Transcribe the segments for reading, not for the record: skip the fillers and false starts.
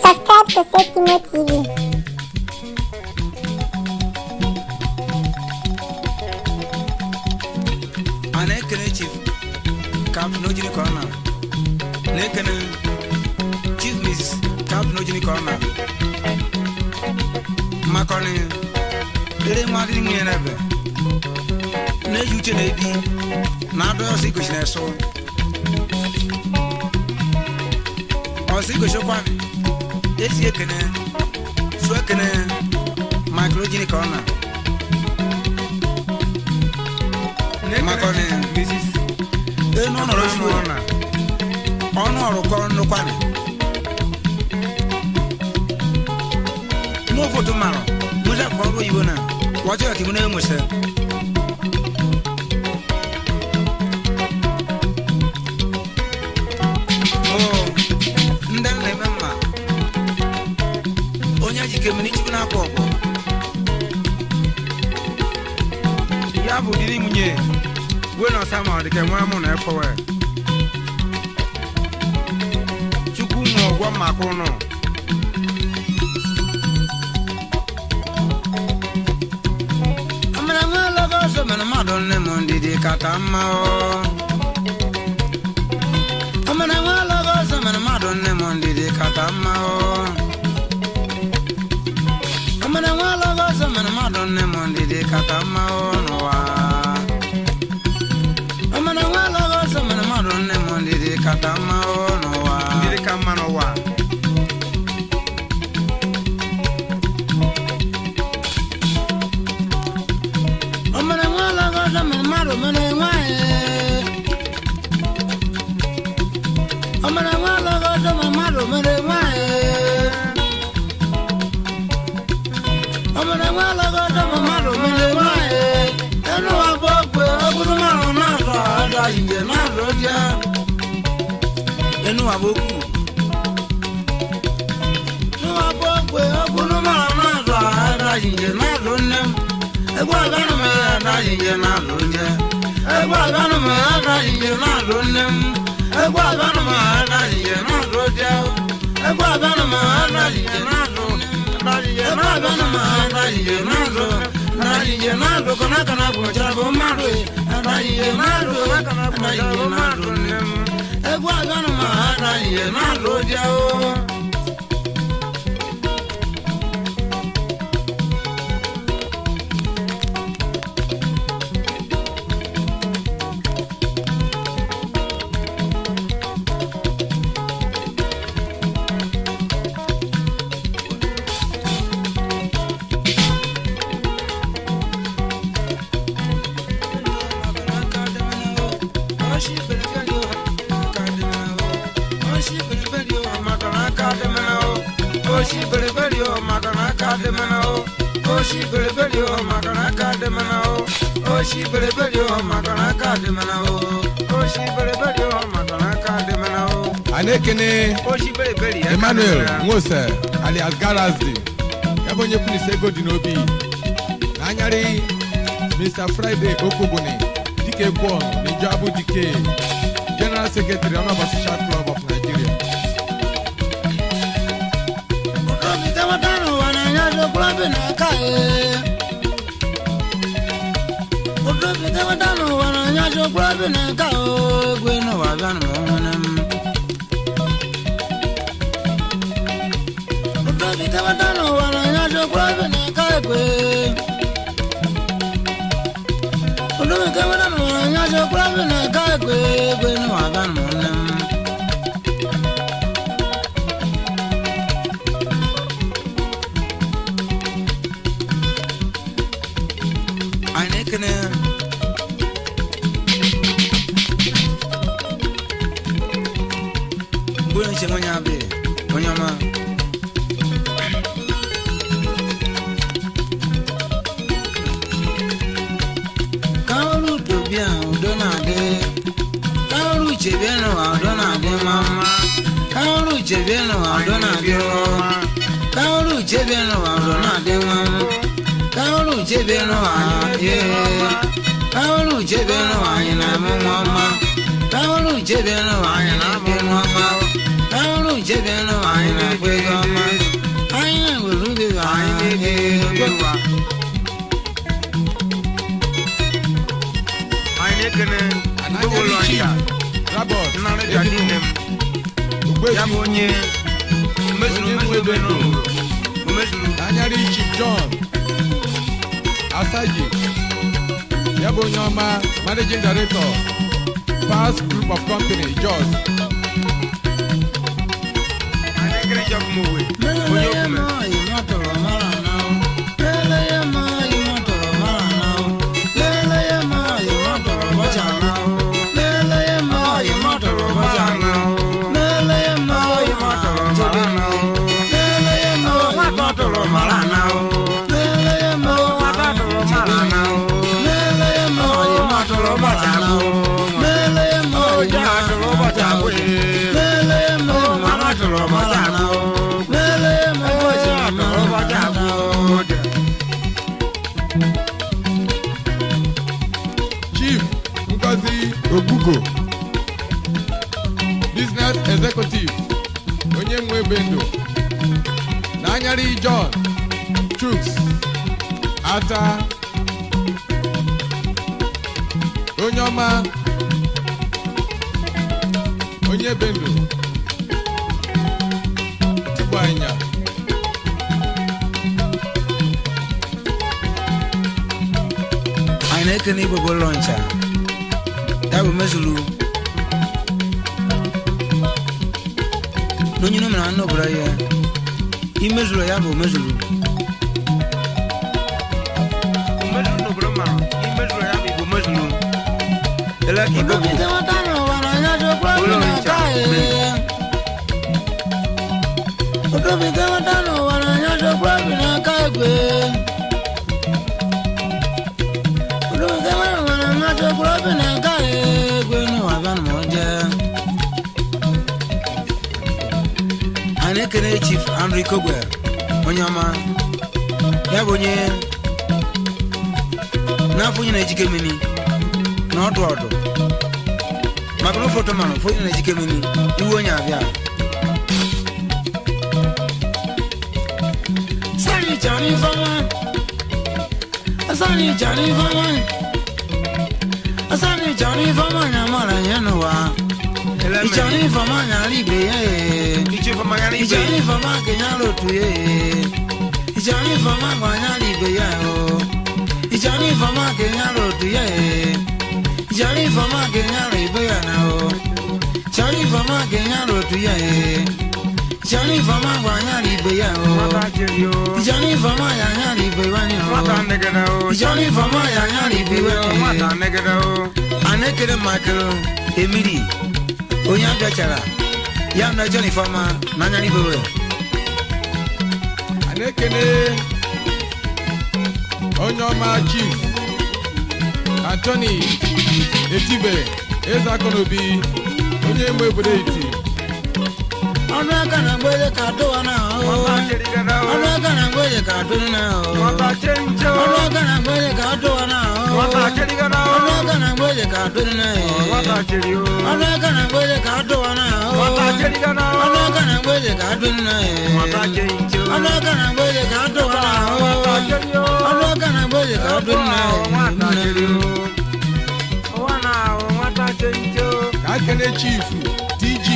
Subscribe to Sestimo TV. Anekene chief Cap Nojini Corner. Nekene Chief Miss Cap Nojini Corner. Makoni Dere Madri Nebe. Ne Yuche Nedi. Nado Sikushne so. Osikushokwan. Esi ekene Swekene Microgini Corner. Makoni Mrs. Eno no Roshuona. Ono orukọ nnukwane. Mo foto maro. Mo ja fọrọ yiwo na. Wajo ki mo na emose. Oh, ndan na memma. Onya jike mini chiku na akọ. Ya bu diri munye. We no sama de ke nwa mu na efo we. Chuku mo gwa mako no. Amana ngalo go so mana madon ne mondi de katama o. Amana ngalo go so mana madon ne mondi de katama o. Amana ngalo go so mana madon ne mondi de katama o no wa. Amana ngalo go so mana madon ne mondi de katama o no wa. Ndiri kama no wa. Amana ngalo go so mana madon ne wa. Amana ngalo go so mana madon ne wa. Amana ngalo go so mana madon ne wa. Eno abogbe oburu maro na so ada ije na roja. Enu aboku. Nu abogbe oburu maro na so ada ije na ronem. Egwa ganu me ada ije na roja. Egwa ganu me ada ije na ronem. Egwa ganu me ada ije na roja. Egwa ganu me ada ije na ronem. Egwa ganu me ada ije na roja. Nariye nado kana kana bocha bo maro nariye nado kana bocha bo maro egwa ganu ma nariye nado jao Oshi bereberio magana kademano. Oshi bereberio magana kademano. Oshi bereberio magana kademano. Oshi bereberio magana kademano. Anekene Oshi bereberio Emmanuel Mose alias Garazdi. Ebonye police ego dinobi. Anyari Mr. Friday Okobone. Dike Kwon Nijabu Dike. General Secretary of Social Club of Nigeria. Plabina kae Odo bide wadano wana nyajo plabina kao Gweno wabano mwonem Odo bide wadano wana nyajo plabina kae kwe Odo bide wadano wana nyajo plabina kae kwe Gweno wabano mwonem Bueno, se moña abre, moña ma. Kaolu to bien, donade. Kaolu che bien, donade mama. Kaolu che bien, donade mama. Kaolu che bien, donade mama. Kaolu che bien, yeah. chebenu anyị na mama Kaulu chebenu anyị na mama Kaulu chebenu anyị na mama anyị na gulubi anyị na anyị kene Ananyari Chief Rabot Edinem Yabonye Mesulu Ananyari Chief John Asaji Yabonyoma Managing Director Past Group of Company Jos Anekere job mowe Oyokume Chief Ngozi Ogugo Business Executive Onye nwe Bendo Nanyari John Chuks Ata Onyoma Onye Bendo Tibanya I make an Ibo launcher. That will Mesulu. No, you know, I know, Brian. He Mesulu, Yabo Mesulu. Mesulu, Broma. He Mesulu, Yabo Mesulu. The lucky Bobby. Anekene Chief Henry Kogwe Onyama Yabonye Nafunye na ejikemeni Na odo odo Makono foto mano Funye na ejikemeni Iwo nyavya Sani chani fama Asani chani fama Asani chani fama Nyamara nyenuwa Ichani fama nyalibe Ichani fama kenyalo tuye Ichani fama nyalibe yao Ichani fama kenyalo tuye Ichani fama kenyalibe yao Ichani fama kenyalo tuye Ichani fama nyalibe yao Ichani fama nyalibe wanyo Ichani fama nyalibe wanyo Anekere Michael Emily Onya biachara ya na Johnny Farmer nanya ni bebe Anekene Onyoma Chief Anthony Etibe Ezakonobi Onye mwe obodo iti Ọnụ aka na mgbede ka atụwa na ahụ Ọnụ aka na mgbede ka atụwa na ahụ Ọnụ aka na mgbede ka atụwa na ahụ Ọnụ aka na mgbede ka atụwa na ahụ Ọnụ aka na mgbede ka atụwa na ahụ Ọnụ aka na mgbede ka atụwa na ahụ Ọnụ aka na mgbede ka atụwa na ahụ Ọnụ aka na mgbede ka atụwa na ahụ Akene Chief TG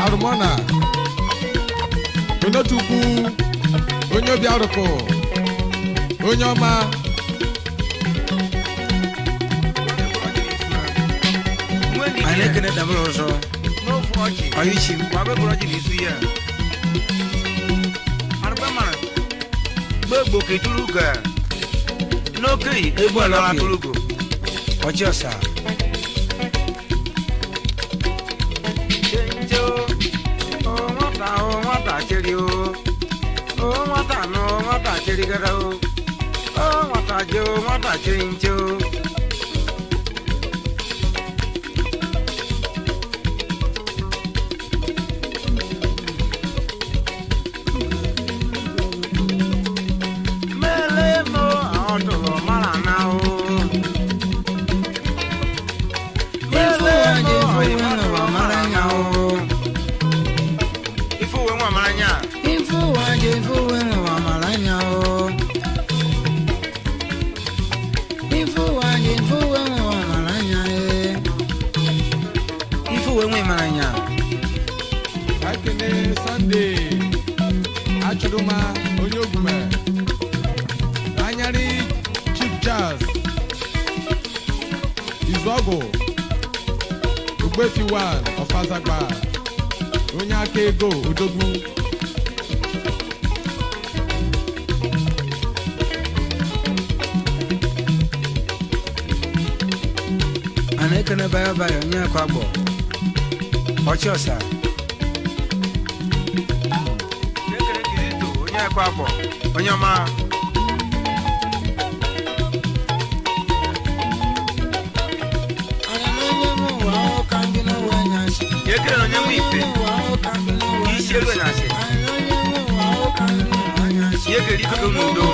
Arumona Onotukwu Onye obi arụkụ Onye ọma Anekene double also Ayichi Wabe n'isu ya Arubamana Gbogbo ketuluga N'okiri Egbu ala tulugo Ọchị ọsa Nwata chiri o nwata no nwata chiri gara o nwata je o nwata chiri nche o mele mo ọdụrụ mara na o Uduma onye Ogume anyarị Chief Charles Izogo Ogbefi 1 of Azagba onye aka ego Odogwu Anekene baya baya onye akwa agbo Ọchịọsa Ekene Kirito onye akwa agbo onye ọma Ekene onye nwe ife isi elu nyasị Ekene ikoko n'udo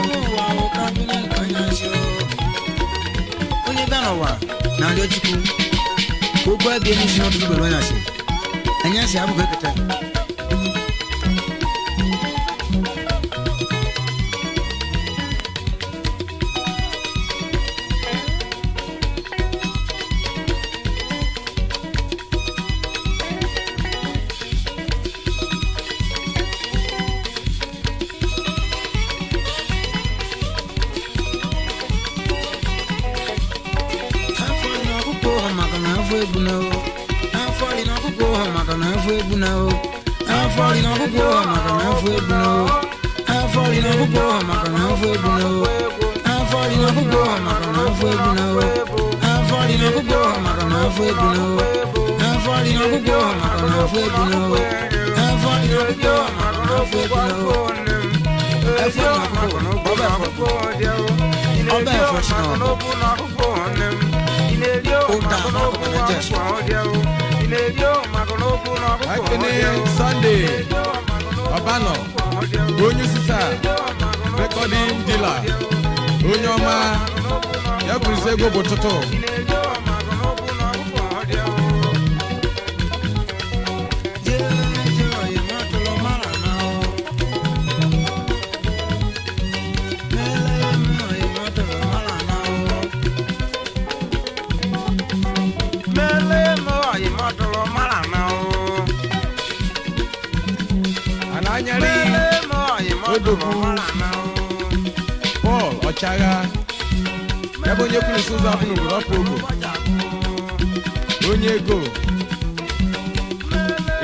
onye bịa n'ụwa na-arịọ Chukwu ka okwu abịa n'isi n'ọdụdụ gbere anyasị anyasị abụghị ekete Sunday Obano onye sisa recording dealer onye ọma ya kwụrụ ego bụ tụtụ Paul Ọchagha ebe onye kwuru isi ụzọ abụrụ obodo ọpụ ogo onye ego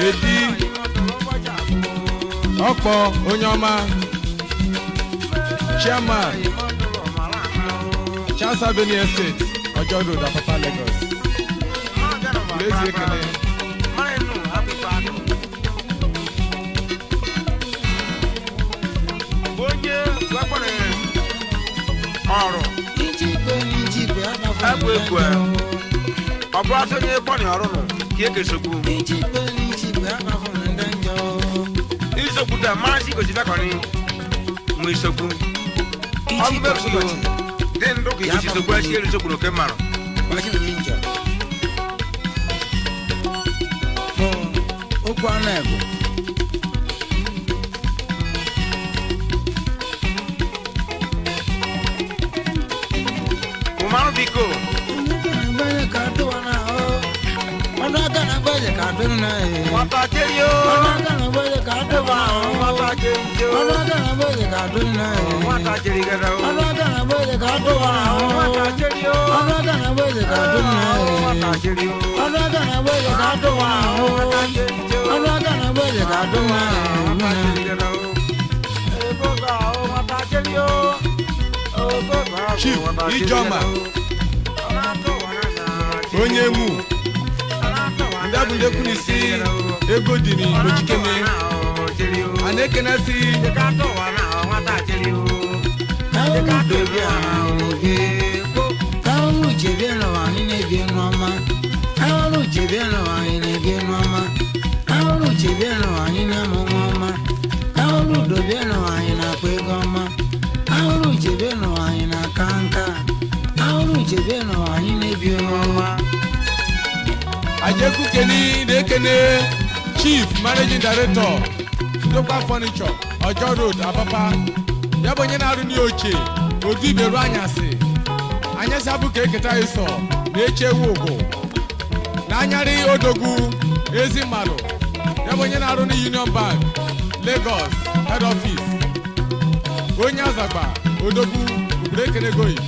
Edi Ọkpọ onye ọma Chairman Charles Avenue Estate Ọjọ́ Road Apapa Lagos Lezi ekele ọrụ egwu egwu ọ bụ asọ onye kpọrọ ọrụ nụ ka e kesokwu isokwu ta mmasị gosi bakọrị nwe isokwu ọmụmepụgo dị ndụ ka igosi sokwu echi elu sokwu n'oke mmarụ okwu anụ egwu Biko bele kato na o ona kana bele kato na e wata cherio ona kana bele kato ba wata cherio ona kana bele kato na e wata cherio ona kana bele kato ba wata cherio ona kana bele kato na e wata cherio ona kana bele kato ba wata cherio ona kana bele kato na e ko ga wata cherio o ko ga Chief Ijoma onye mu ndị abụ ndị kwuru isi ego dị n'ojikeme a na-ekenesi Ajeku Keni na-ekene Chief Managing Director Ndokwa Furniture Ọjọ́ Road Apapa ya bụ onye na-arụ n'oche odu iberu anyasị abụ ka eketa ịsọ na-eche ewu ụgwụ na anyarị Odogwu ezi mmadụ ya bụ onye na-arụ n'Union Bank Lagos Head Office onye azagba odogwu obodo ekenegoyi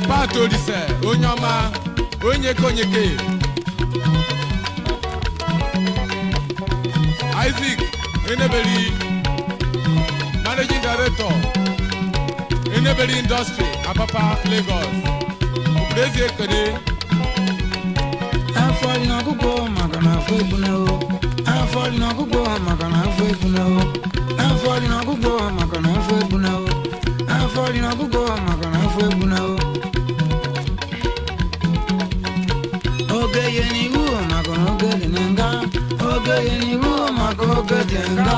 pat olise onye ọma onye konyeke Isaac Enebeli Managing Director Enebeli Industry Apapa Lagos Obrezi Ekene afọlị n'ọgụgụ maka na afọ ebunao afọlị n'ọgụgụ maka na afọ ebunao afọlị n'ọgụgụ maka na afọ ebunao afọlị n'ọgụgụ maka na afọ ebunao oge ye n'iwu maka na oge dị na nga oge ye n'iwu maka oge dị nga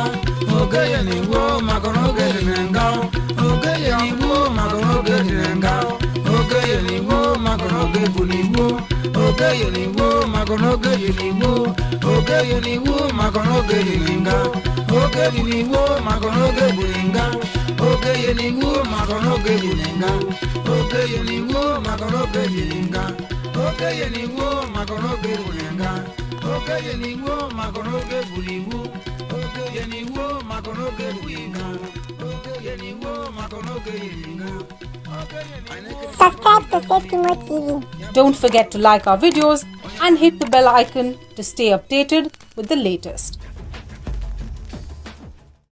oge ye n'iwu maka na oge dị na nga oge ye n'iwu maka na oge dị na nga oge ye n'iwu maka na oge bụ n'iwu oge ye n'iwu maka na oge dị n'iwu oge ye n'iwu maka na oge dị nga oge dị n'iwu maka na oge bụ nga oge ye n'iwu maka na oge dị nga oge ye n'iwu maka na oge dị nga oge ye n'iwu maka na oge bụ nga oge ye n'iwu maka na oge bụ n'iwu oge ye n'iwu maka na oge bụ nga oge ye n'iwu maka na oge dị nga. Subscribe to Safety Mode TV. Don't forget to like our videos and hit the bell icon to stay updated with the latest.